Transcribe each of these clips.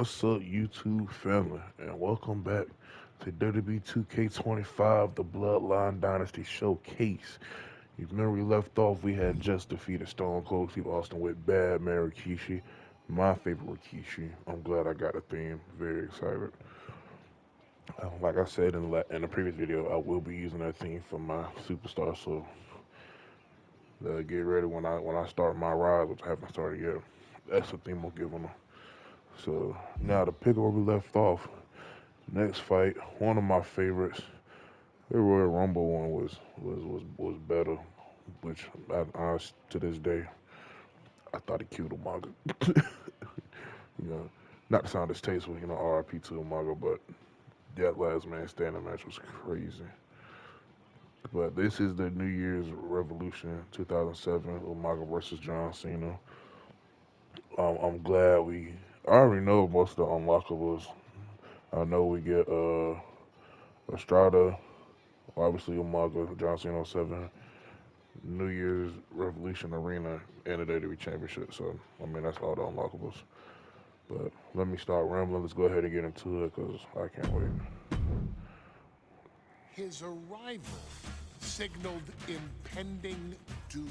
What's up, YouTube family, and welcome back to WWE 2K25, the Bloodline Dynasty Showcase. You remember we left off, we had just defeated Stone Cold Steve Austin with Bad Man Rikishi, my favorite Rikishi. I'm glad I got a theme, very excited. Like I said in the previous video, I will be using that theme for my superstar, so get ready when I start my rise, which I haven't started yet. That's the theme I'm giving them. So now to pick up where we left off. Next fight, one of my favorites. The Royal Rumble one was better, which to this day I thought he killed Umaga. you know, not to sound distasteful, R.I.P. to Umaga, but that last man standing match was crazy. But this is the New Year's Revolution 2007 Umaga versus John Cena. I'm glad I already know most of the unlockables. I know we get Estrada, obviously Umaga, John Cena 07, New Year's Revolution Arena, and the WWE Championship. So, I mean, that's all the unlockables. But let me start rambling. Let's go ahead and get into it because I can't wait. His arrival signaled impending doom.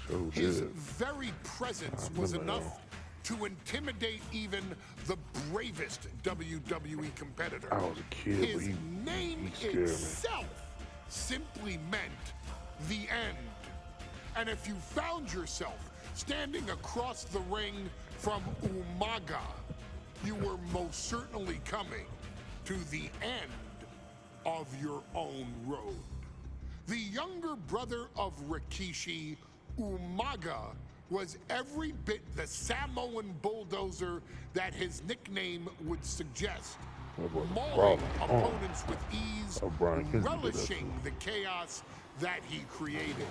So His good. very presence was enough to intimidate even the bravest WWE competitor. I was a kid, His but name he scared me. itself simply meant the end. And if you found yourself standing across the ring from Umaga, you were most certainly coming to the end of your own road. The younger brother of Rikishi, Umaga, was every bit the Samoan bulldozer that his nickname would suggest, mauling opponents with ease, relishing the chaos that he created.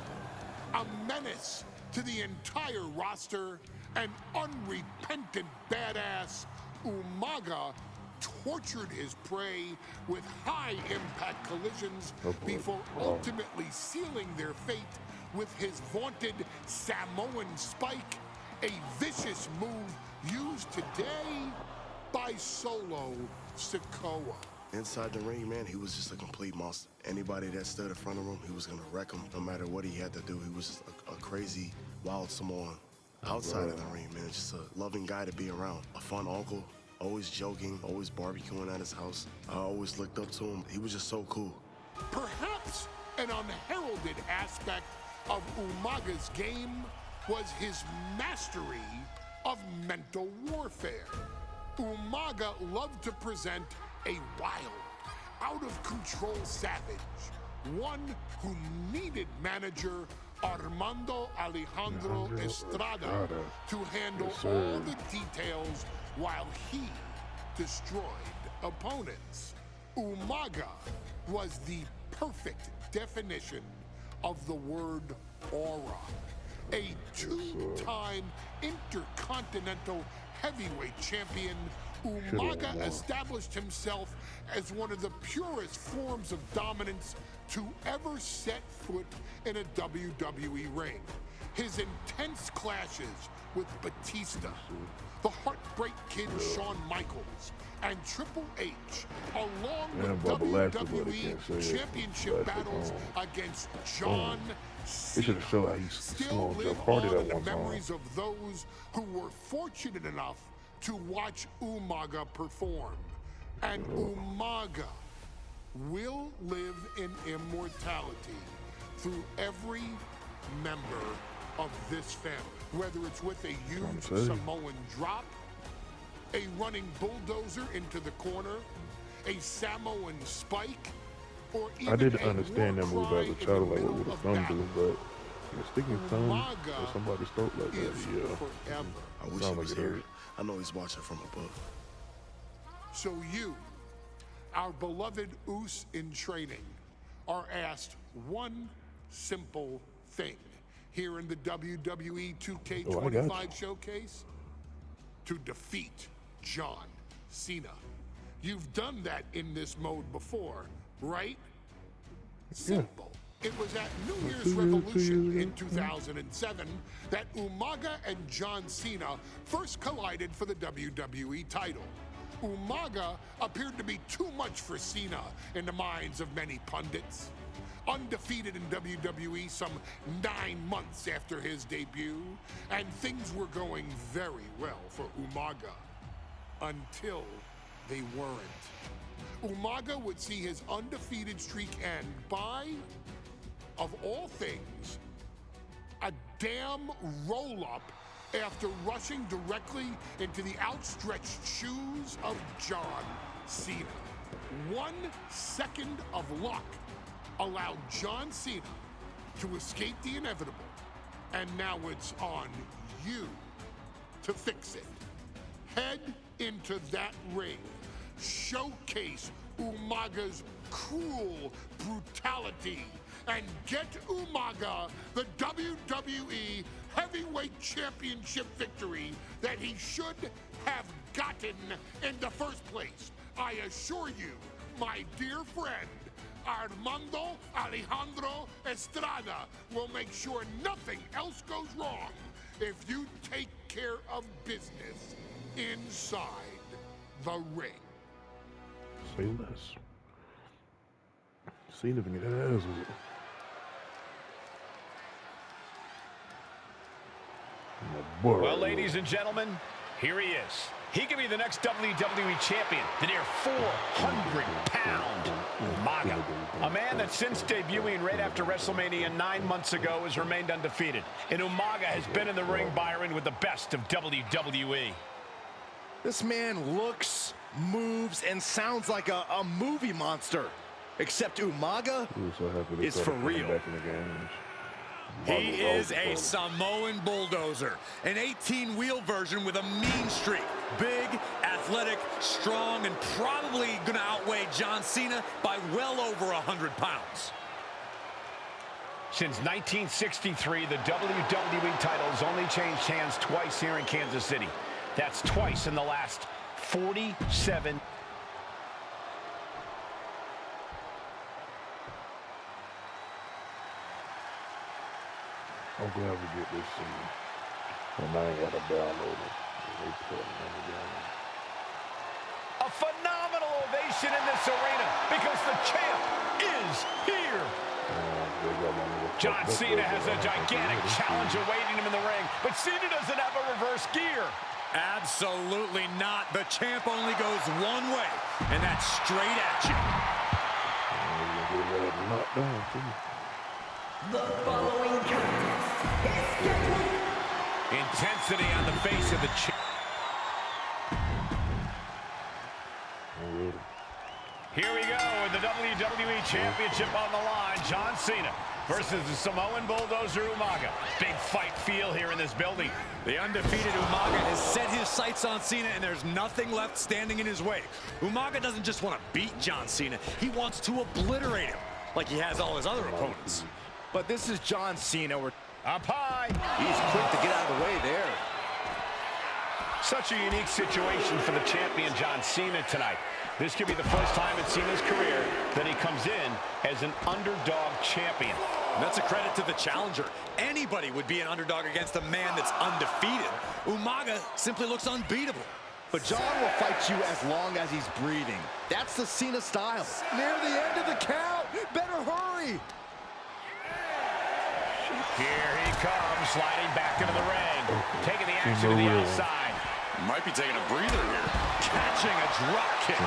A menace to the entire roster, an unrepentant badass, Umaga tortured his prey with high-impact collisions before ultimately sealing their fate with his vaunted Samoan spike, a vicious move used today by Solo Sikoa. Inside the ring, man, he was just a complete monster. Anybody that stood in front of him, he was gonna wreck him no matter what he had to do. He was just a crazy, wild Samoan. Outside of the ring, man, just a loving guy to be around. A fun uncle, always joking, always barbecuing at his house. I always looked up to him. He was just so cool. Perhaps an unheralded aspect of Umaga's game was his mastery of mental warfare. Umaga loved to present a wild, out-of-control savage, one who needed manager Armando Alejandro Estrada to handle all the details while he destroyed opponents. Umaga was the perfect definition of the word aura. A two-time intercontinental heavyweight champion, Umaga established himself as one of the purest forms of dominance to ever set foot in a WWE ring. His intense clashes with Batista, the Heartbreak Kid Shawn Michaels, and Triple H, along with WWE Championship battles against John Cena, still live on in the memories of those who were fortunate enough to watch Umaga perform. And Umaga will live in immortality through every member of this family, whether it's with a huge Samoan drop, a running bulldozer into the corner, a Samoan spike, or even I didn't understand that move as a child, like what would a thumb do, but a sticking thumb or somebody's throat like that, forever. I wish he was here. I know he's watching from above. So you, our beloved Us in training, are asked one simple thing here in the WWE 2K25 showcase: to defeat John Cena. You've done that in this mode before, right? Simple. It was at New Year's Revolution in 2007 that Umaga and John Cena first collided for the WWE title. Umaga appeared to be too much for Cena in the minds of many pundits. Undefeated in WWE some 9 months after his debut, and things were going very well for Umaga. Until they weren't. Umaga would see his undefeated streak end by, of all things, a damn roll-up after rushing directly into the outstretched shoes of John Cena. 1 second of luck allowed John Cena to escape the inevitable, and now it's on you to fix it. Head into that ring, showcase Umaga's cruel brutality, and get Umaga the WWE Heavyweight Championship victory that he should have gotten in the first place. I assure you, my dear friend, Armando Alejandro Estrada will make sure nothing else goes wrong if you take care of business inside the ring. Say less. See if we can get that ass with it. Well, ladies and gentlemen, here he is. He could be the next WWE champion, the near 400-pound Umaga. A man that since debuting right after WrestleMania 9 months ago has remained undefeated. And Umaga has been in the ring, Byron, with the best of WWE. This man looks, moves, and sounds like a movie monster. Except Umaga is for real. He is a Samoan bulldozer, an 18-wheel version with a mean streak. Big, athletic, strong, and probably going to outweigh John Cena by well over 100 pounds. Since 1963, the WWE titles only changed hands twice here in Kansas City. That's twice in the last 47 I'm glad we get this scene. And I ain't got to download it. They put it down. A phenomenal ovation in this arena because the champ is here. John Cena has a gigantic challenge awaiting him in the ring, but Cena doesn't have a reverse gear. Absolutely not. The champ only goes one way, and that's straight at you. The following contest is scheduled. Intensity on the face of the champ. Here we go with the WWE Championship on the line. John Cena versus the Samoan bulldozer Umaga. Big fight feel here in this building. The undefeated Umaga has set his sights on Cena, and there's nothing left standing in his way. Umaga doesn't just want to beat John Cena. He wants to obliterate him like he has all his other opponents. But this is John Cena. Up high. He's quick to get out of the way there. Such a unique situation for the champion John Cena tonight. This could be the first time in Cena's career that he comes in as an underdog champion. And that's a credit to the challenger. Anybody would be an underdog against a man that's undefeated. Umaga simply looks unbeatable. But John will fight you as long as he's breathing. That's the Cena style. Near the end of the count. Better hurry. Here he comes, sliding back into the ring. Taking the action to the outside. Might be taking a breather here. Catching a drop kick.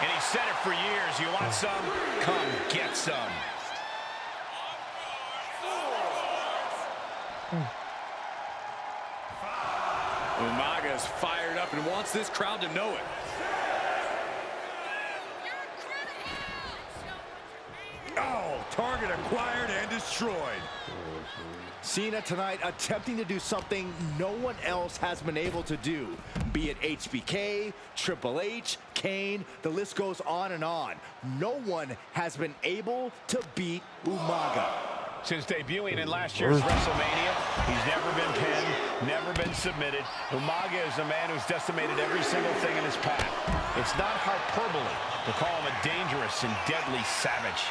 And he said it for years. You want some? Come get some. Umaga's fired up and wants this crowd to know it. Oh, target acquired and destroyed. Cena tonight attempting to do something no one else has been able to do. Be it HBK, Triple H, Kane, the list goes on and on. No one has been able to beat Umaga. Since debuting in last year's WrestleMania, He's never been pinned, never been submitted. Umaga is a man who's decimated every single thing in his path. It's not hyperbole to call him a dangerous and deadly savage.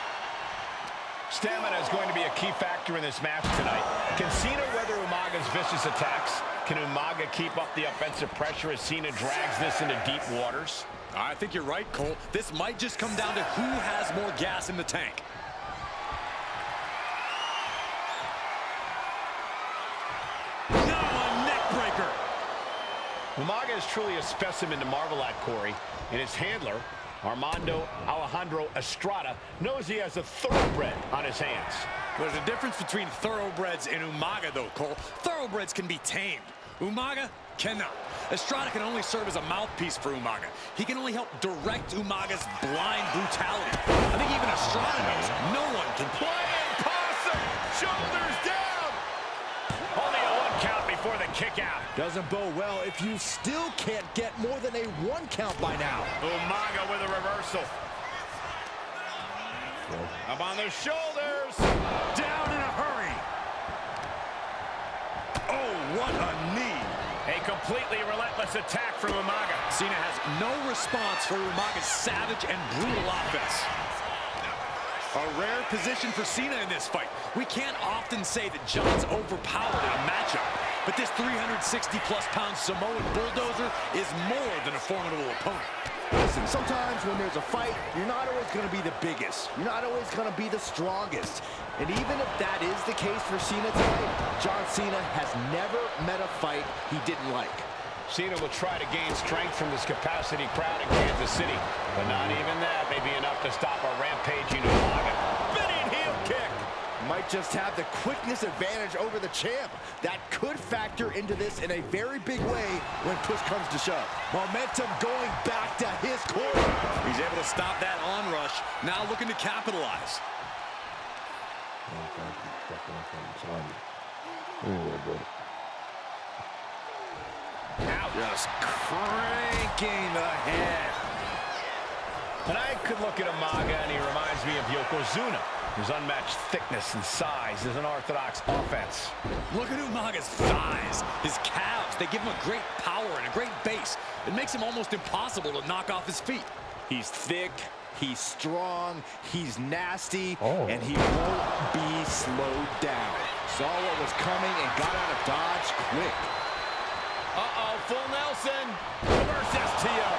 Stamina is going to be a key factor in this match tonight. Can Cena weather Umaga's vicious attacks? Can Umaga keep up the offensive pressure as Cena drags this into deep waters? I think you're right, Cole. This might just come down to who has more gas in the tank. No, a neck breaker. Umaga is truly a specimen to marvel at, Corey. And his handler, Alejandro Estrada, knows he has a thoroughbred on his hands. There's a difference between thoroughbreds and Umaga, though, Cole. Thoroughbreds can be tamed. Umaga cannot. Estrada can only serve as a mouthpiece for Umaga. He can only help direct Umaga's blind brutality. I think even Estrada knows no one can play Possum! Shoulders down! Only a 1 count before the kick out. Doesn't bode well if you still can't get more than a 1 count by now. Umaga with a reversal. Up on the shoulders. down in a hurry. Oh, what a knee. A completely relentless attack from Umaga. Cena has no response for Umaga's savage and brutal offense. A rare position for Cena in this fight. We can't often say that John's overpowered in a matchup, but this 360-plus pound Samoan bulldozer is more than a formidable opponent. Listen, sometimes when there's a fight, you're not always going to be the biggest. You're not always going to be the strongest. And even if that is the case for Cena tonight, John Cena has never met a fight he didn't like. Cena will try to gain strength from this capacity crowd in Kansas City, but not even that may be enough to stop a rampaging Umaga. Spinning heel kick. Might just have the quickness advantage over the champ. That could factor into this in a very big way when push comes to shove. Momentum going back to his corner. He's able to stop that onrush, now looking to capitalize. Just cranking the head. And I could look at Umaga and he reminds me of Yokozuna. His unmatched thickness and size is an orthodox offense. Look at Umaga's thighs, his calves. They give him a great power and a great base. It makes him almost impossible to knock off his feet. He's thick, he's strong, he's nasty, and he won't be slowed down. Saw what was coming and got out of dodge quick. Uh-oh, full Nelson. Reverse STO.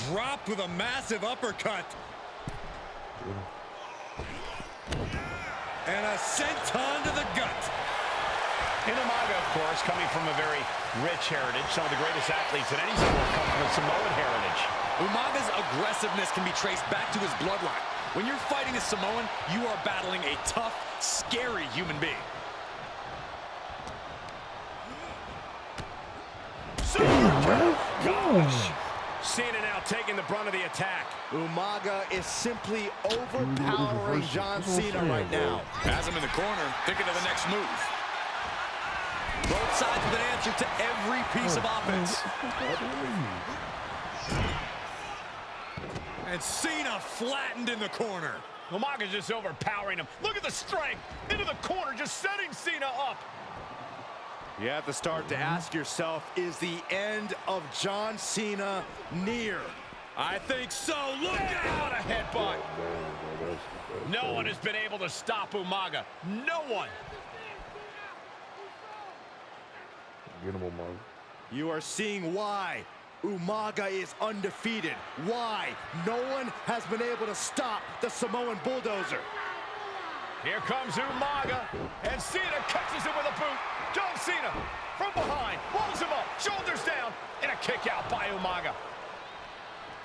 Dropped with a massive uppercut. And a senton to the gut. And Umaga, of course, coming from a very rich heritage. Some of the greatest athletes in any sport come from a Samoan heritage. Umaga's aggressiveness can be traced back to his bloodline. When you're fighting a Samoan, you are battling a tough, scary human being. Gosh. Cena now taking the brunt of the attack. Umaga is simply overpowering John Cena right now. Has him in the corner, thinking of the next move. Both sides with an answer to every piece of offense. And Cena flattened in the corner. Umaga's just overpowering him. Look at the strength. Into the corner, just setting Cena up. You have to start to ask yourself, is the end of John Cena near? I think so. Look out! A headbutt. No one has been able to stop Umaga. No one. Get him, Umaga. You are seeing why Umaga is undefeated. Why no one has been able to stop the Samoan bulldozer. Here comes Umaga, and Cena catches him with a boot. John Cena from behind, rolls him up, shoulders down, and a kick out by Umaga.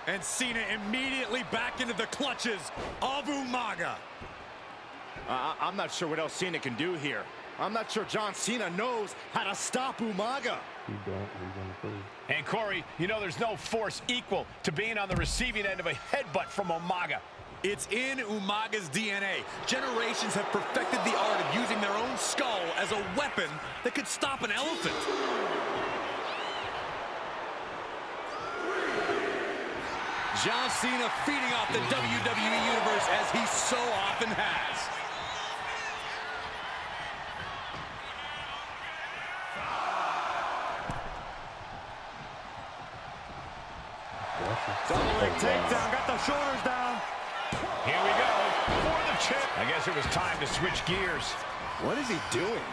And Cena immediately back into the clutches of Umaga. I'm not sure what else Cena can do here. I'm not sure John Cena knows how to stop Umaga. And Corey, you know there's no force equal to being on the receiving end of a headbutt from Umaga. It's in Umaga's DNA. Generations have perfected the art of using their own skull as a weapon that could stop an elephant. John Cena feeding off the WWE Universe as he so often has. Double leg takedown, got the shoulders down. Here we go for the chip. I guess it was time to switch gears. What is he doing?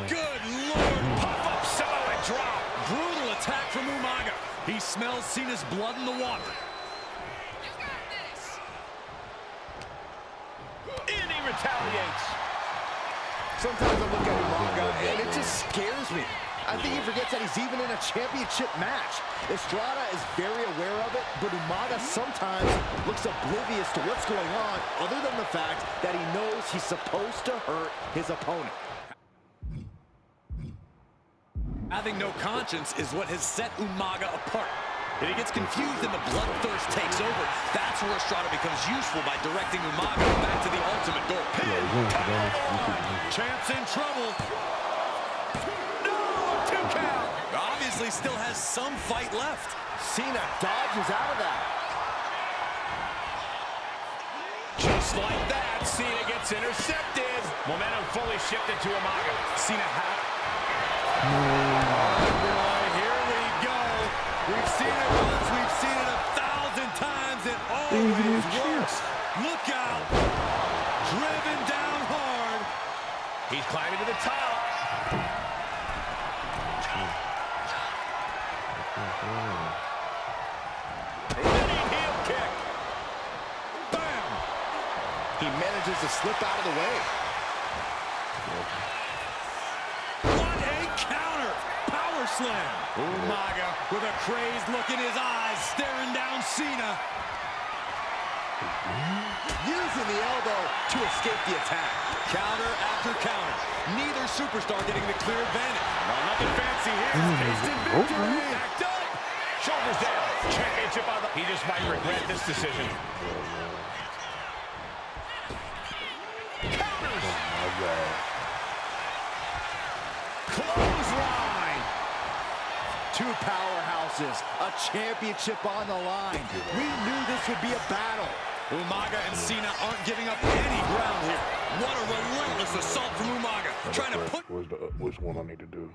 Good Lord! Pop-up Samoa drop. Brutal attack from Umaga. He smells Cena's blood in the water. And he retaliates. Sometimes I look at Umaga and it just scares me. I think he forgets that he's even in a championship match. Estrada is very aware of it, but Umaga sometimes looks oblivious to what's going on, other than the fact that he knows he's supposed to hurt his opponent. Having no conscience is what has set Umaga apart. If he gets confused and the bloodthirst takes over, that's where Estrada becomes useful by directing Umaga back to the ultimate goal. Champ's in trouble. No, 2 count. Obviously still has some fight left. Cena dodges out of that. Just like that, Cena gets intercepted. Momentum fully shifted to Umaga. Cena Oh, boy, here we go. We've seen it once, we've seen it 1,000 times. It always works. Look out. Driven down hard. He's climbing to the top. Running heel kick. Bam. He manages to slip out of the way. What a counter. Power slam. Umaga with a crazed look in his eyes, staring down Cena. Using the elbow to escape the attack. Counter after counter. Neither superstar getting the clear advantage. Well, nothing fancy here. Tasted victory. Backed up. Shoulders down. Championship on the... He just might regret this decision. Counters. Clothesline. Two powerhouses, a championship on the line. We knew this would be a battle. Umaga and Cena aren't giving up any ground here. What a relentless assault from Umaga. Trying to push Which one I need to do?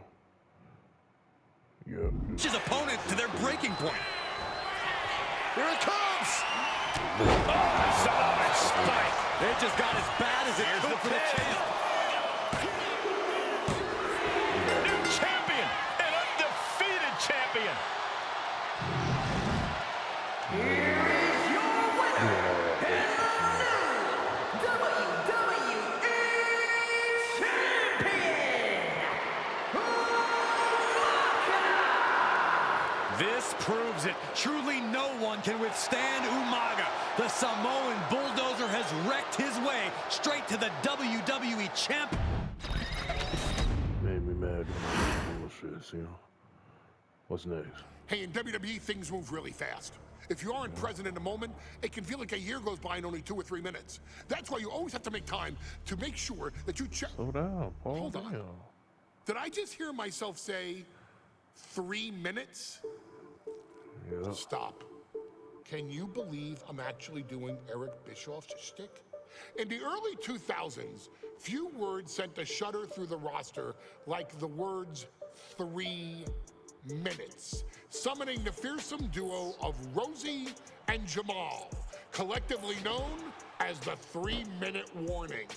Yeah. his opponent to their breaking point. Here it comes! Oh, Samoa spike. It just got as bad as it could for the champ. New champion, an undefeated champion. Here is your winner, and the WWE Champion, Umaga! This proves it. Truly no one can withstand Umaga. The Samoan bulldozer has wrecked his way straight to the WWE champ. Made me mad. Shit, see? What's next? Hey, in WWE, things move really fast. If you aren't present in the moment, it can feel like a year goes by in only 2 or 3 minutes. That's why you always have to make time to make sure that you check. Slow down, Paul. Hold on. Did I just hear myself say 3 minutes? Yeah. Stop. Can you believe I'm actually doing Eric Bischoff's shtick? In the early 2000s, few words sent a shudder through the roster like the words 3 minutes, summoning the fearsome duo of Rosie and Jamal, collectively known as the 3-minute warning.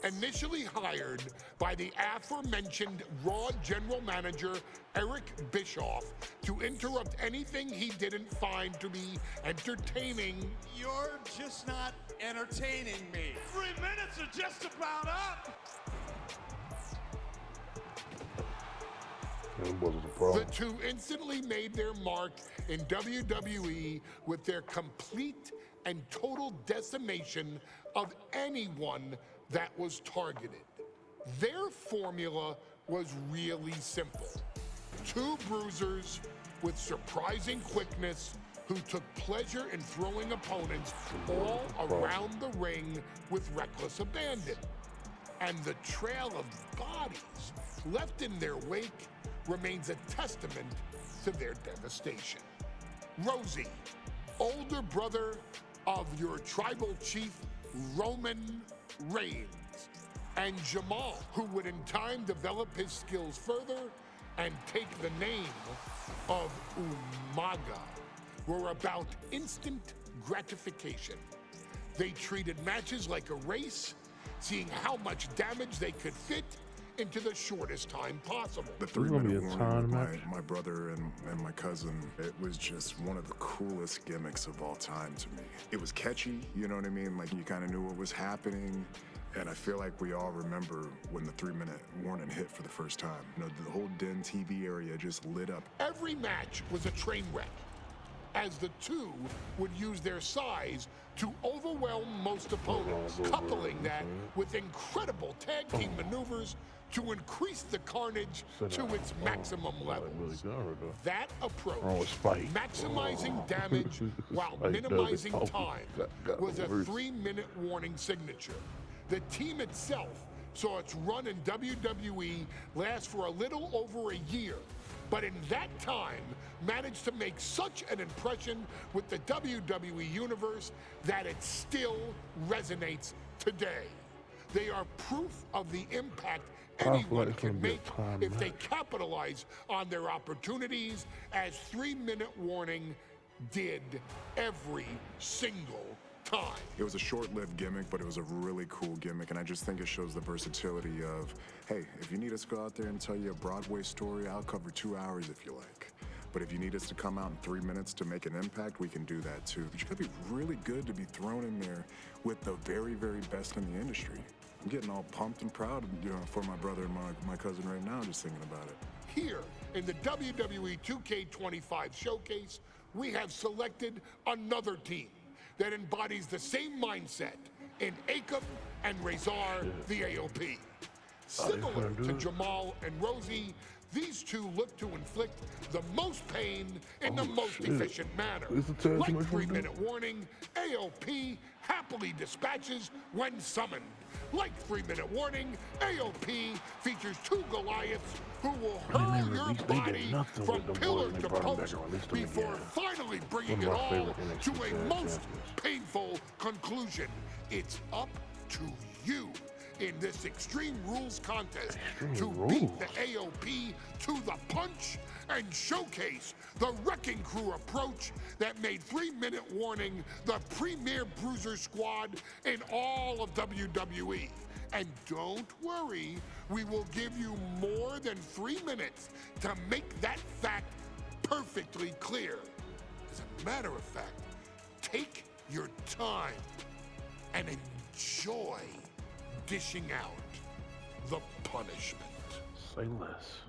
Initially hired by the aforementioned Raw general manager Eric Bischoff to interrupt anything he didn't find to be entertaining. You're just not entertaining me. 3 minutes are just about up. That wasn't a problem. The two instantly made their mark in WWE with their complete and total decimation of anyone that was targeted. Their formula was really simple. 2 bruisers with surprising quickness who took pleasure in throwing opponents all around the ring with reckless abandon. And the trail of bodies left in their wake remains a testament to their devastation. Rosie, older brother of your tribal chief, Roman Reigns, and Jamal, who would in time develop his skills further and take the name of Umaga, were about instant gratification. They treated matches like a race, seeing how much damage they could fit into the shortest time possible. The There's gonna be a 3-minute time warning match. with my brother and my cousin, it was just one of the coolest gimmicks of all time to me. It was catchy, you know what I mean? Like, you kind of knew what was happening. And I feel like we all remember when the 3-minute warning hit for the first time. You know, the whole Den TV area just lit up. Every match was a train wreck, as the two would use their size to overwhelm most opponents, coupling that with incredible tag team maneuvers to increase the carnage to its maximum level. That approach, maximizing damage while minimizing time, was a 3-minute warning signature. The team itself saw its run in WWE last for a little over a year, but in that time managed to make such an impression with the WWE Universe that it still resonates today. They are proof of the impact anyone can make if they capitalize on their opportunities, as 3-minute warning did every single time. It was a short-lived gimmick, but it was a really cool gimmick, and I just think it shows the versatility of, hey, if you need us to go out there and tell you a Broadway story, I'll cover 2 hours if you like. But if you need us to come out in 3 minutes to make an impact, we can do that too. But you gotta be really good to be thrown in there with the very, very best in the industry. I'm getting all pumped and proud, you know, for my brother and my cousin right now, just thinking about it. Here in the WWE 2K25 showcase, we have selected another team that embodies the same mindset in Akam and Razor, the AOP. Similar to Jamal and Rosie, these two look to inflict the most pain in the most efficient manner. Like 3-minute warning, AOP happily dispatches when summoned. Like 3-minute warning, AOP features 2 Goliaths who will hurl your body from pillar to post before finally bringing it all to a most painful conclusion. It's up to you in this Extreme Rules contest to beat the AOP to the punch and showcase the Wrecking Crew approach that made 3-minute warning the premier bruiser squad in all of WWE. And don't worry, we will give you more than 3 minutes to make that fact perfectly clear. As a matter of fact, take your time and enjoy dishing out the punishment. Say less.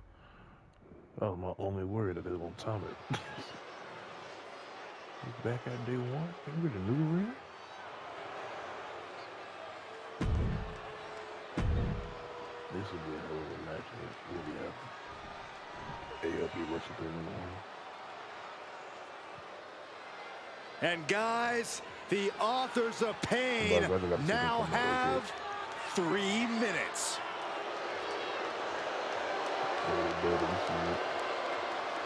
That was my only worry that they won't time it. Back at day one, maybe the new arena. This will be a hell of a match. We'll be happy. AOP versus 3-minute. And guys, the authors of pain now have 3 minutes.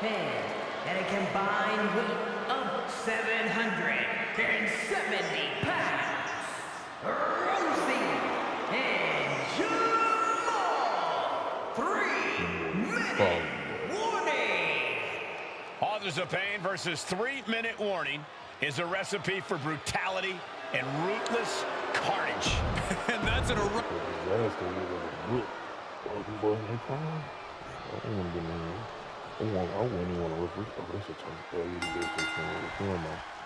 And a combined weight of 770 pounds, Rosie and Jamal. 3-minute warning. Authors of Pain versus 3-minute warning is a recipe for brutality and ruthless carnage. And that's an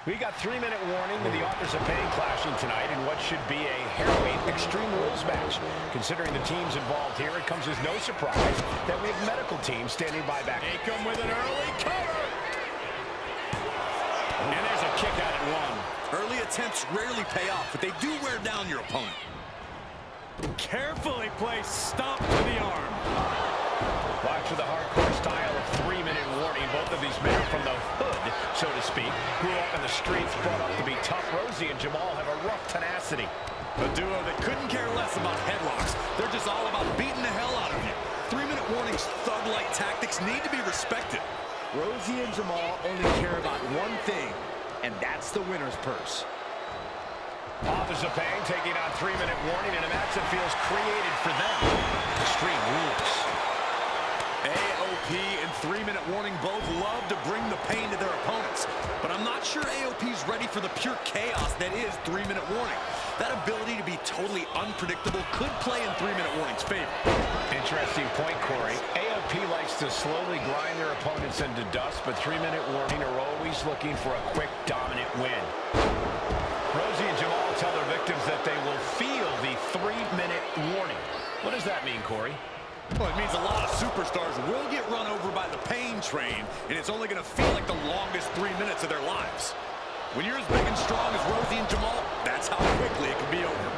We got 3-minute warning with the Authors of Pain clashing tonight in what should be a harrowing Extreme Rules match. Considering the teams involved here, it comes as no surprise that we have medical teams standing by back. Akam with an early cover. And there's a kick out at 1. Early attempts rarely pay off, but they do wear down your opponent. Carefully placed stomp to the arm. Watch for the hardcore style of 3-minute warning. Both of these men from the hood, so to speak, grew up in the streets, brought up to be tough. Rosie and Jamal have a rough tenacity. A duo that couldn't care less about headlocks. They're just all about beating the hell out of you. 3-minute warning's thug-like tactics need to be respected. Rosie and Jamal only care about one thing, and that's the winner's purse. Authors of Pain taking on 3-minute warning in a match that feels created for them. Extreme Rules. AOP and 3-minute warning both love to bring the pain to their opponents, but I'm not sure AOP's ready for the pure chaos that is 3-minute warning. That ability to be totally unpredictable could play in 3-minute warning's favor. Interesting point, Corey. AOP likes to slowly grind their opponents into dust, but 3-minute warning are always looking for a quick, dominant win. Rosie and Jamal tell their victims that they will feel the 3-minute warning. What does that mean, Corey? Well, it means a lot of superstars will get run over by the pain train, and it's only going to feel like the longest 3 minutes of their lives. When you're as big and strong as Rosie and Jamal, that's how quickly it can be over.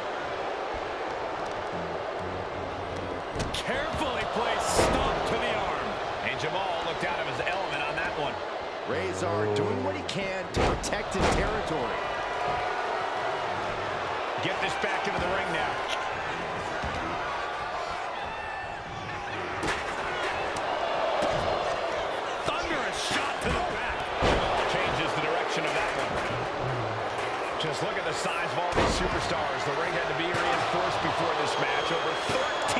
Carefully placed stomp to the arm. And Jamal looked out of his element on that one. Razor doing what he can to protect his territory. Get this back into the ring now. Thunderous shot to the back. Jamal changes the direction of that one. Just look at the size of all these superstars. The ring had to be reinforced before this match. Over 1,300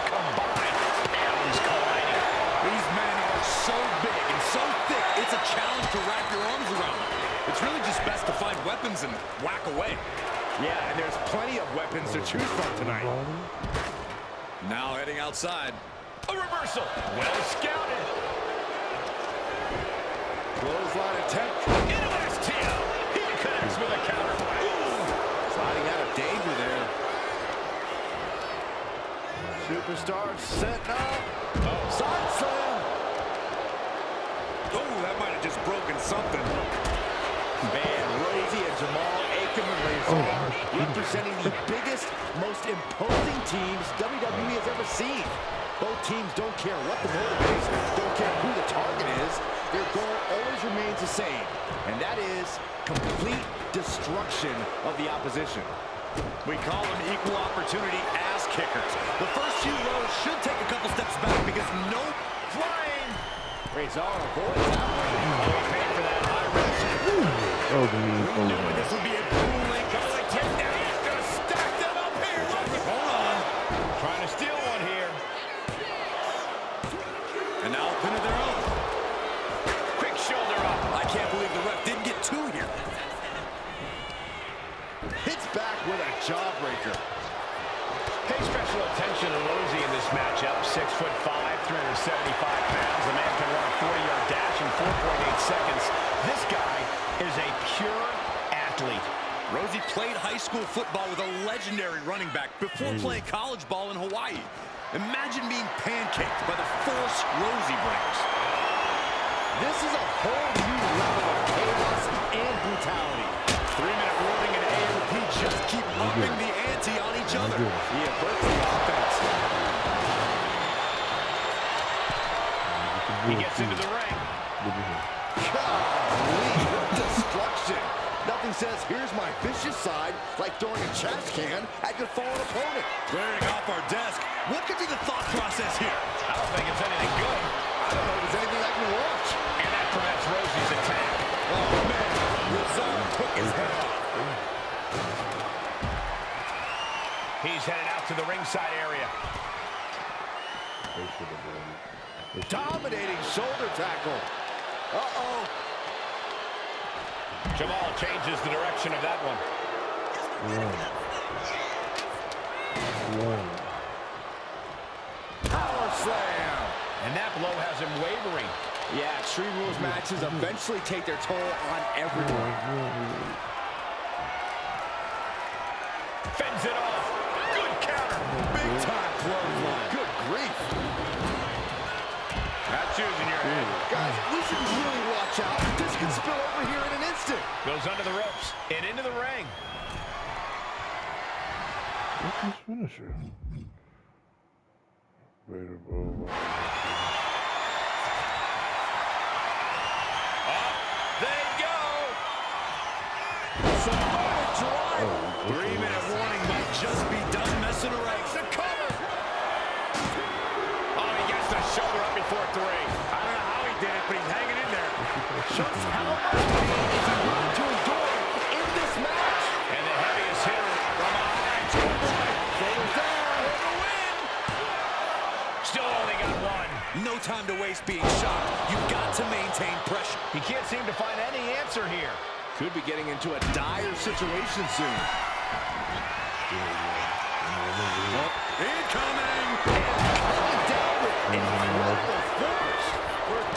combined pounds colliding. These men are so big and so thick, it's a challenge to wrap your arms around them. It's really just best to find weapons and whack away. Yeah, and there's plenty of weapons to choose from tonight. Now heading outside. A reversal. Well scouted. Clothesline attempt. Into STO. He connects with a counter. Sliding out of danger there. Superstars setting up. Side slam. Oh, that might have just broken something. Man, Rosie and Jamal Razor representing the biggest, most imposing teams WWE has ever seen. Both teams don't care what the motive is, don't care who the target is. Their goal always remains the same, and that is complete destruction of the opposition. We call them equal opportunity ass kickers. The first few rows should take a couple steps back because no flying. Razor avoids that one. Oh, he paid for that high risk. Oh, the knee fully Knowing this would be a grueling couple of takedowns. He's going to stack them up here. Hold on. Trying to steal one here. And now a pin of their own. Quick shoulder up. I can't believe the ref didn't get two here. Hits back with a jawbreaker. Pay special attention to Rosie in this matchup. 6'5", 375 pounds. The man can run a 40-yard dash in 4.8 seconds. This guy is a pure athlete. Rosie played high school football with a legendary running back before playing college ball in Hawaii. Imagine being pancaked by the force Rosie brings. This is a whole new level of chaos and brutality. 3-minute warning and AOP just keep upping the ante on each other. He averts the offense. He gets into the ring. Golly, what destruction. Nothing says, here's my vicious side, like throwing a trash can at your fallen opponent. Clearing off our desk. What could be the thought process here? I don't think it's anything good. I don't know if there's anything I can watch. And that prevents Rosie's attack. Oh, man. Razor took his head off. He's headed out to the ringside area. Dominating shoulder tackle. Uh-oh. Jamal changes the direction of that one. Power slam. And that blow has him wavering. Yeah, Extreme Rules matches eventually take their toll on everyone. Fends it off. Good counter. Big time clothesline. Good grief. Not choosing your head. Guys, we should really watch out. This can spill over here in an instant. Goes under the ropes and into the ring. What's his finisher? Vader Bloodline. They go. Samoa drive. 3-minute warning might just be done messing around. The cover. Oh, he gets the shoulder up before 3. I don't know how he did it. but he's hanging in there. Just how much pain is he willing to endure in this match? And the heaviest hitter from behind. Shoulders down. For the win. Still only got one. No time to waste being shocked. You've got to maintain pressure. He can't seem to find any answer here. Could be getting into a dire situation soon. Incoming! Coming down with incredible force.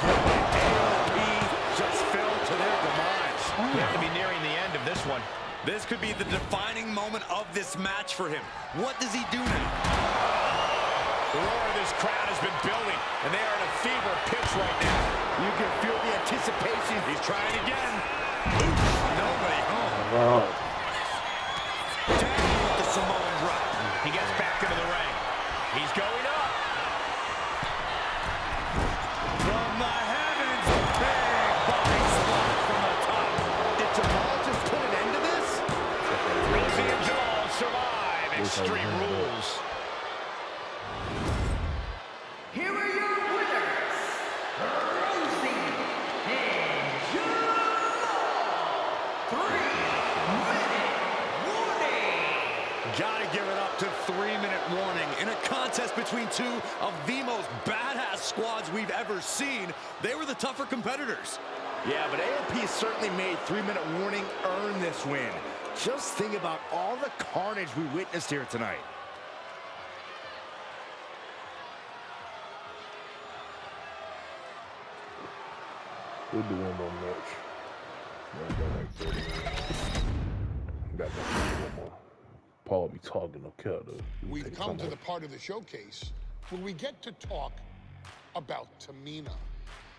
AOP just fell to their demise. We have to be nearing the end of this one. This could be the defining moment of this match for him. What does he do now? The roar of this crowd has been building, and they are at a fever pitch right now. You can feel the anticipation. He's trying again. Oops, nobody home. Wow. Down with the Samoan drop. He gets back into the ring. He's going up. From the heavens, big body spot from the top. Did Jamal just put an end to this? Rosie and Jamal survive Extreme Rules. Here are your winners, Rosie and Jamal. 3-minute warning. Gotta give it up to 3-minute warning. In a contest between two of the most badass squads we've ever seen, they were the tougher competitors. Yeah, but AOP certainly made 3-minute warning earn this win. Just think about all the carnage we witnessed here tonight. We'll do one more match. Yeah, I got like 30 minutes. Got one more. Paul be talking, okay? We've come to the part of the showcase where we get to talk about Tamina.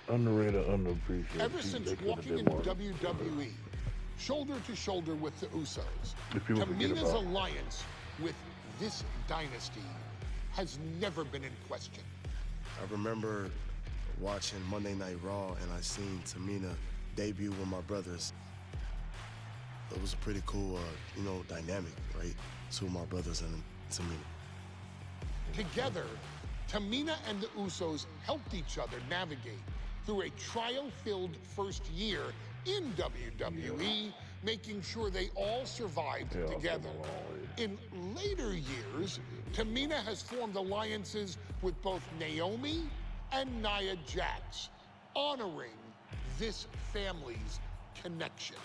Underrated, underappreciated. Ever since walking in WWE, shoulder to shoulder with the Usos, Tamina's alliance with this dynasty has never been in question. I remember watching Monday Night Raw and I seen Tamina debut with my brothers. It was a pretty cool, dynamic, right? Two of my brothers and Tamina. Together, Tamina and the Usos helped each other navigate through a trial-filled first year in WWE, making sure they all survived together. In later years, Tamina has formed alliances with both Naomi and Nia Jax, honoring this family's connection.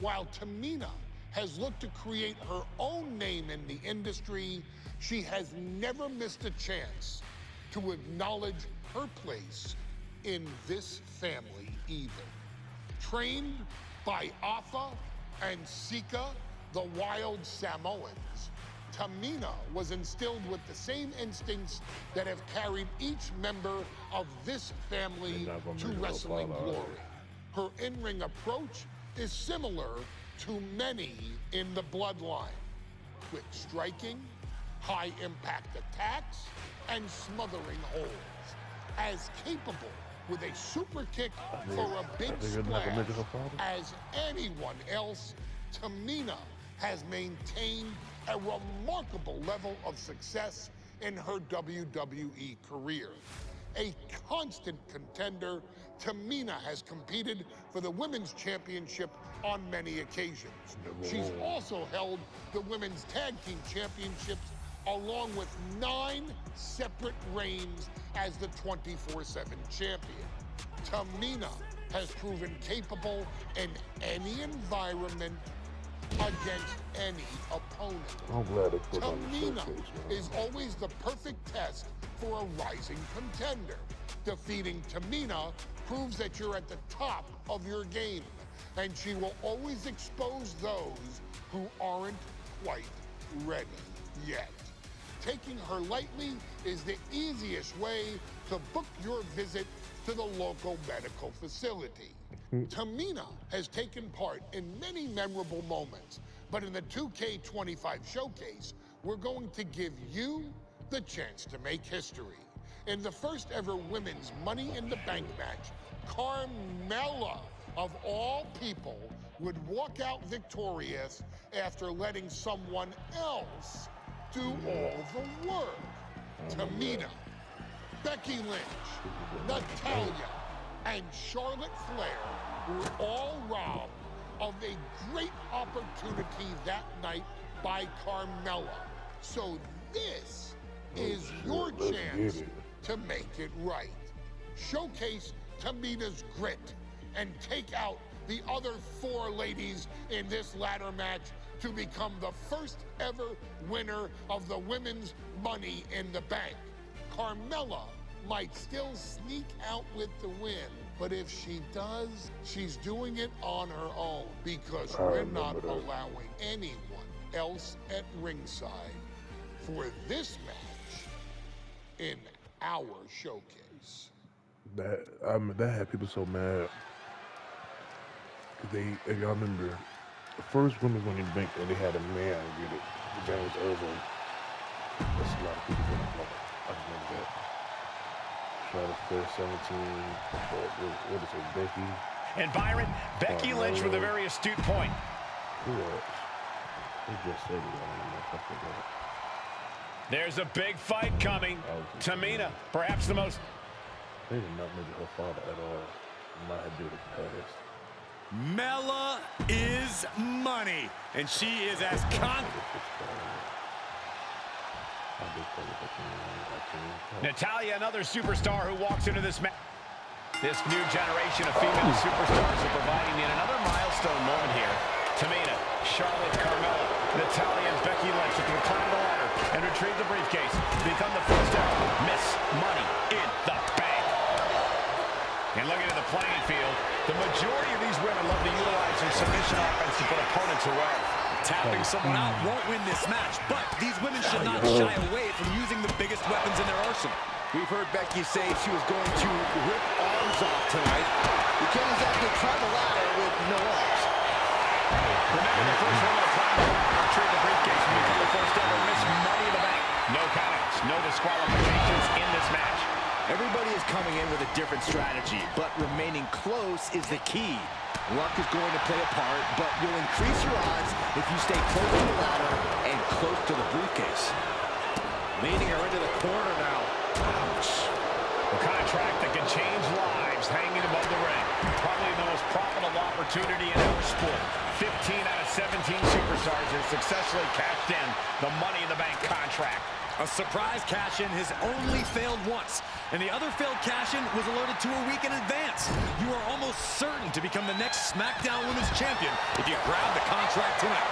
While Tamina has looked to create her own name in the industry, she has never missed a chance to acknowledge her place in this family either. Trained by Afa and Sika, the wild Samoans, Tamina was instilled with the same instincts that have carried each member of this family to wrestling glory. Her in-ring approach is similar to many in the Bloodline. Quick striking, high-impact attacks, and smothering holds. As capable with a super kick for a big splash as anyone else, Tamina has maintained a remarkable level of success in her WWE career. A constant contender, Tamina has competed for the Women's Championship on many occasions. She's also held the Women's Tag Team Championships along with 9 separate reigns as the 24/7 champion. Tamina has proven capable in any environment against any opponent. I'm glad they put on the Tamina showcase, man. is always the perfect test for a rising contender. Defeating Tamina proves that you're at the top of your game, and she will always expose those who aren't quite ready yet. Taking her lightly is the easiest way to book your visit to the local medical facility. Tamina has taken part in many memorable moments, but in the 2K25 showcase, we're going to give you the chance to make history. In the first ever women's Money in the Bank match, Carmella, of all people, would walk out victorious after letting someone else do all the work. Tamina, Becky Lynch, Natalya, and Charlotte Flair were all robbed of a great opportunity that night by Carmella. So this is your chance to make it right. Showcase Tamina's grit and take out the other 4 ladies in this ladder match to become the first ever winner of the Women's Money in the Bank. Carmella might still sneak out with the win, but if she does, she's doing it on her own because we're not allowing anyone else at ringside for this match in our showcase. That had people so mad. If y'all remember, the first Women's Money in the Bank, and they had a man get it, James Ellsworth. That's a lot of people that don't know. I remember that. Charlotte Flair 17. What is it, Becky? And Byron, Becky Lynch with a very astute point. Who else? Who just said it? I don't know if I forgot. There's a big fight coming. Tamina, perhaps the most. They did not measure her father at all. Might have did it past. Mella is money, and she is as Natalya, another superstar who walks into this match. This new generation of female superstars are providing yet another milestone moment here. Tamina, Charlotte, Carmella, Natalya, and Becky Lynch to climb the ladder and retrieve the briefcase to become the first ever Miss Money in the Bank. And looking at the playing field, the majority of these women love to utilize their submission offense to put opponents away. tapping someone out won't win this match, but these women should not shy away from using the biggest weapons in their arsenal. We've heard Becky say she was going to rip arms off tonight. You can't exactly climb the ladder with no arms. Remember the first one to climb the ladder, retrieve the briefcase, and become the first ever Miss Money in the Bank. No countouts, no disqualifications in this match. Everybody is coming in with a different strategy, but remaining close is the key. Luck is going to play a part, but you'll increase your odds if you stay close to the ladder and close to the briefcase. Leading her into the corner now. Ouch. A contract that can change lives hanging above the ring. Probably the most profitable opportunity in our sport. 15 out of 17 superstars have successfully cashed in the Money in the Bank contract. A surprise cash-in has only failed once, and the other failed cash-in was alerted to a week in advance. You are almost certain to become the next SmackDown Women's Champion if you grab the contract tonight.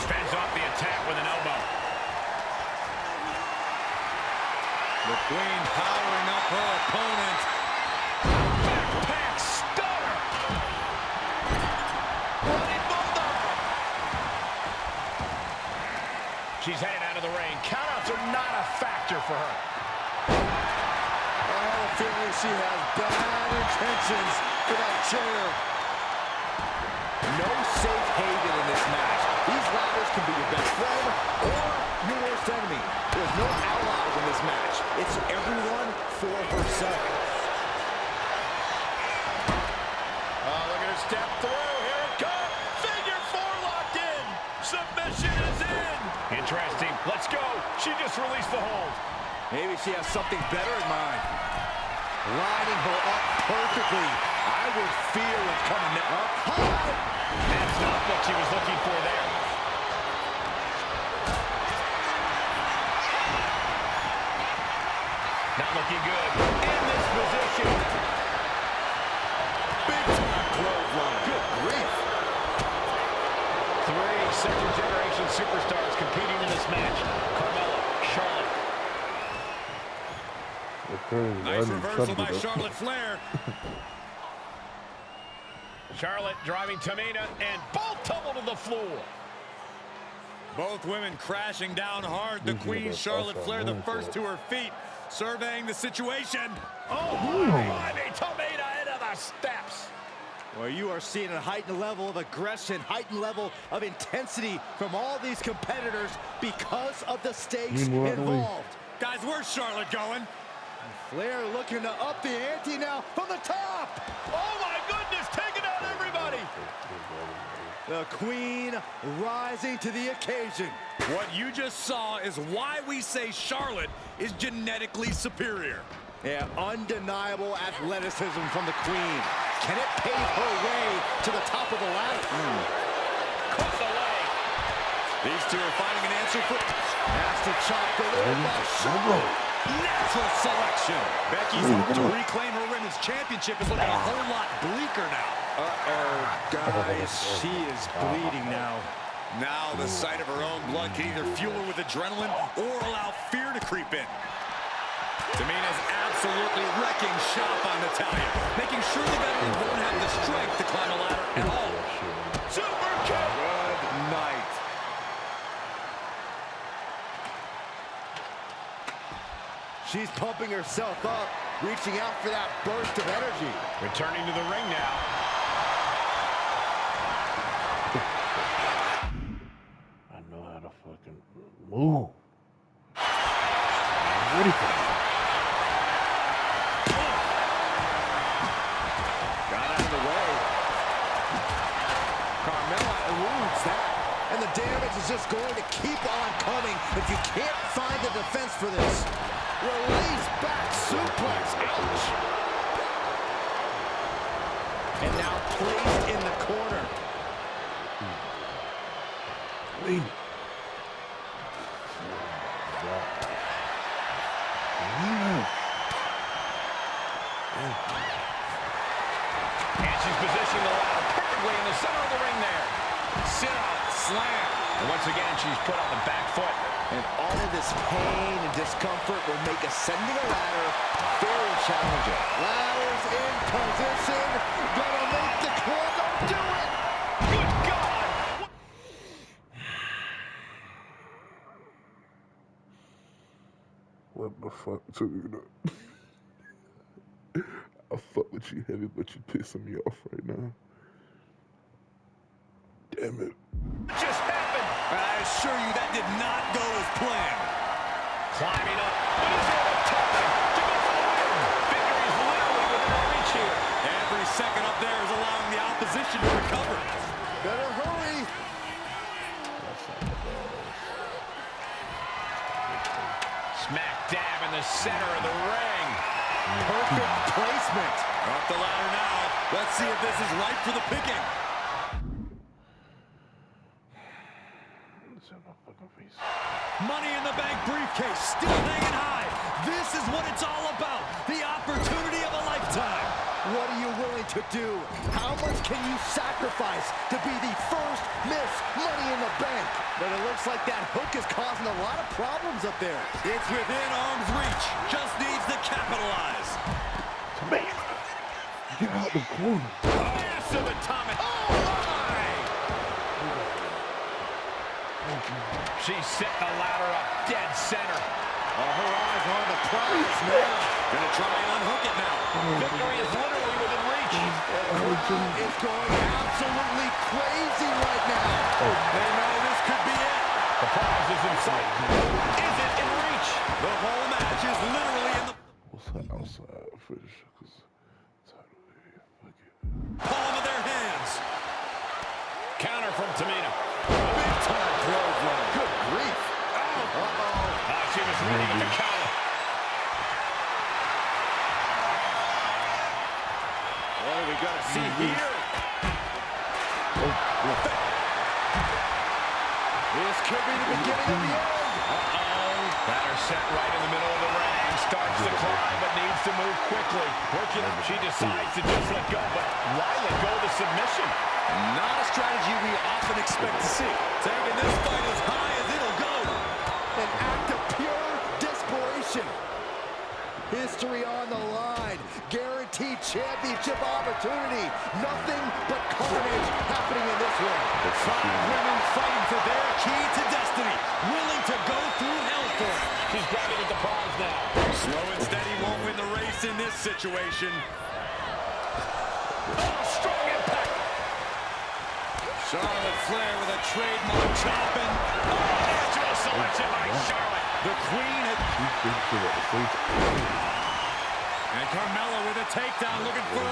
Fends off the attack with an elbow. The Queen powering up her opponent. Backpack stunner. Running bulldog. She's headed out of the ring. Countouts are not a factor for her. I have a feeling she has bad intentions for that chair. No safe haven in this match. These ladders can be your best friend or your worst enemy. There's no allies in this match. It's everyone for herself. Oh, look at her step through. Here it comes. Figure four locked in. Submission is in. Interesting. Let's go. She just released the hold. Maybe she has something better in mind. Lining her up perfectly. I would feel it coming up high. That's not what she was looking for there. Not looking good. In this position. Big time clothesline. Good grief. 3 second-generation superstars competing in this match. Carmella, Charlotte. Nice reversal by Charlotte Flair. Charlotte driving Tamina, and both tumble to the floor. Both women crashing down hard. The Queen, Charlotte Flair, the first to her feet, surveying the situation. Oh, driving Tamina into the steps. Well, you are seeing a heightened level of aggression, heightened level of intensity from all these competitors because of the stakes involved. Guys, where's Charlotte going? Flair looking to up the ante now from the top. Oh, my goodness, taking out everybody. The Queen rising to the occasion. What you just saw is why we say Charlotte is genetically superior. Yeah, undeniable athleticism from the Queen. Can it pave her way to the top of the ladder? Caught the leg. These two are finding an answer for... Master chop delivered by Charlotte. Natural selection. Becky's hope to reclaim her women's championship is looking a whole lot bleaker now. Uh-oh, guys, she is bleeding now. Now the sight of her own blood can either fuel her with adrenaline or allow fear to creep in. Tamina's absolutely wrecking shop on Natalya, making sure the veteran won't have the strength to climb a ladder at all. Super kick! Good night. She's pumping herself up, reaching out for that burst of energy. Returning to the ring now. I know how to fucking move. I'm ready for that. Got out of the way. Carmella eludes that. And the damage is just going to keep on coming if you can't find the defense for this. Release back suplex. Ouch. And now placed in the corner. Lean. And she's positioning the ladder perfectly in the center of the ring there. Sit out, slam. And once again, she's put on the back foot. And all of this pain and discomfort will make ascending a ladder very challenging. Ladders in position. Gonna make the club do it. Good God! What the fuck, Tamina? I fuck with you heavy, but you pissing me off right now. Damn it. What just happened? I assure you that did not go as planned. Climbing up. But he's got a time to go for the win. Victory is literally within reach here. Every second up there is allowing the opposition to recover. Better hurry. Smack dab in the center of the ring. Perfect placement. Up the ladder now. Let's see if this is right for the picking. It's in my fucking face. Money in the Bank briefcase still hanging high. This is what it's all about. The opportunity of a lifetime. What are you willing to do? How much can you sacrifice to be the first Miss Money in the Bank? But it looks like that hook is causing a lot of problems up there. It's within arm's reach. Just needs to capitalize. Man, get out the corner. Massive atomic. Oh, my! She set the ladder up dead center. Her eyes are on the prize now. Gonna try and unhook it now. Victory is literally within reach. It's going absolutely crazy right now. They know this could be it. The prize is in sight. Is it in reach? The whole match is literally in the What's that outside finish? Cause it's out of here. Fuck it. palm of their hands. Counter from Tamina. Big time clothesline. Good grief. She was reading the counter. What are we going to see here? This could be the beginning of the end. Ladder set right in the middle of the ring. Starts to climb, but needs to move quickly. Working up, she decides to just let go, but why let go of the submission? Not a strategy we often expect to see. Taking this fight as high as it'll go. An act of pure desperation. History on the line. Guaranteed championship opportunity. Nothing but carnage happening in this one. The 5 women fighting for their key to destiny. Willing to go through hell for it. She's grabbing at the prize now. Slow and steady won't win the race in this situation. Oh, strong impact. Charlotte Flair with a trademark chopping. Oh, natural selection by Charlotte. The Queen had... And And Carmella with a takedown looking for...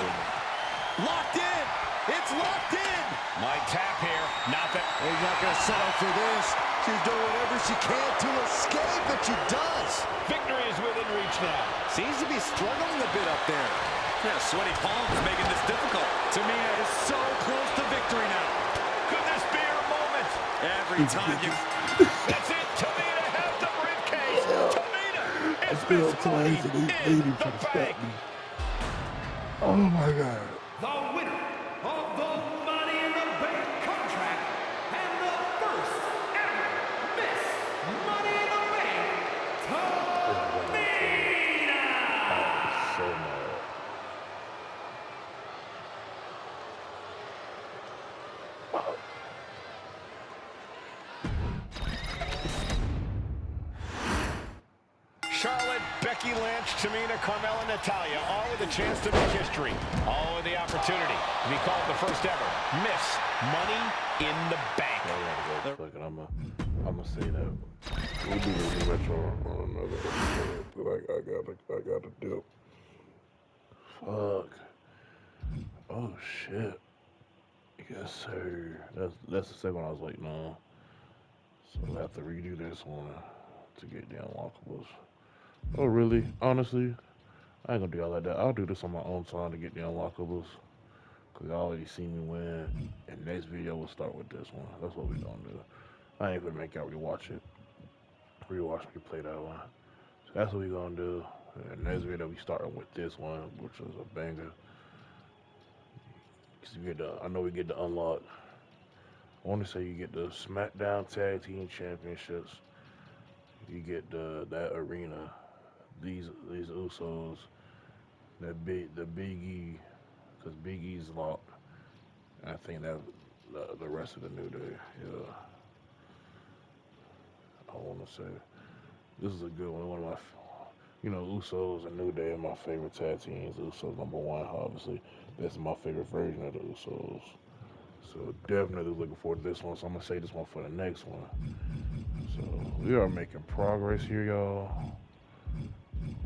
Locked in. It's locked in. Might tap here. Not that. He's not going to settle for this. She's doing whatever she can to escape, and she does. Victory is within reach now. Seems to be struggling a bit up there. Yeah, sweaty palms making this difficult. Tamina is so close to victory now. Could this be her moment? Every time you... That's it. Tamina has the briefcase. Tamina is feel Miss Money twice and in they the try to stop bank. me. Oh my God. The winner of the Money in the Bank contract and the first ever Miss Money in the Bank, Tamina! I'm so mad. Charlotte, Becky Lynch, Tamina, Carmella, Natalya, all with a chance to make history. All with the opportunity to be called the first ever Miss Money in the Bank. Fuck it, I'm gonna say that. We'll do the rematch on another episode. But I gotta do. Fuck. Oh shit. Yes sir. That's the second one I was like, no. So I have to redo this one to get the unlockables. Oh really? Honestly, I ain't gonna do all like that. I'll do this on my own time to get the unlockables. Cause I already see me win. And next video we'll start with this one. That's what we gonna do. I ain't gonna make y'all rewatch it. Rewatch me play that one. So that's what we gonna do. And next video we starting with this one, which is a banger. Cause you get the, I know we get the unlock. I want to say you get the SmackDown Tag Team Championships. You get that arena. These Usos. The Big E, cause Big E's locked. And I think that the rest of the New Day. Yeah. I want to say this is a good one. One of my, Usos and New Day are my favorite tag teams. Usos #1, obviously. This is my favorite version of the Usos. So definitely looking forward to this one. So I'm gonna say this one for the next one. So we are making progress here, y'all.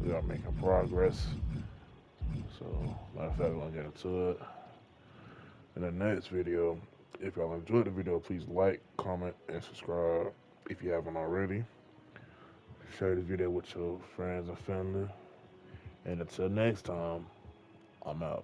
We are making progress. So matter of fact, we're gonna get into it in the next video. If y'all enjoyed the video, please like, comment, and subscribe if you haven't already. Share this video with your friends and family. And until next time, I'm out.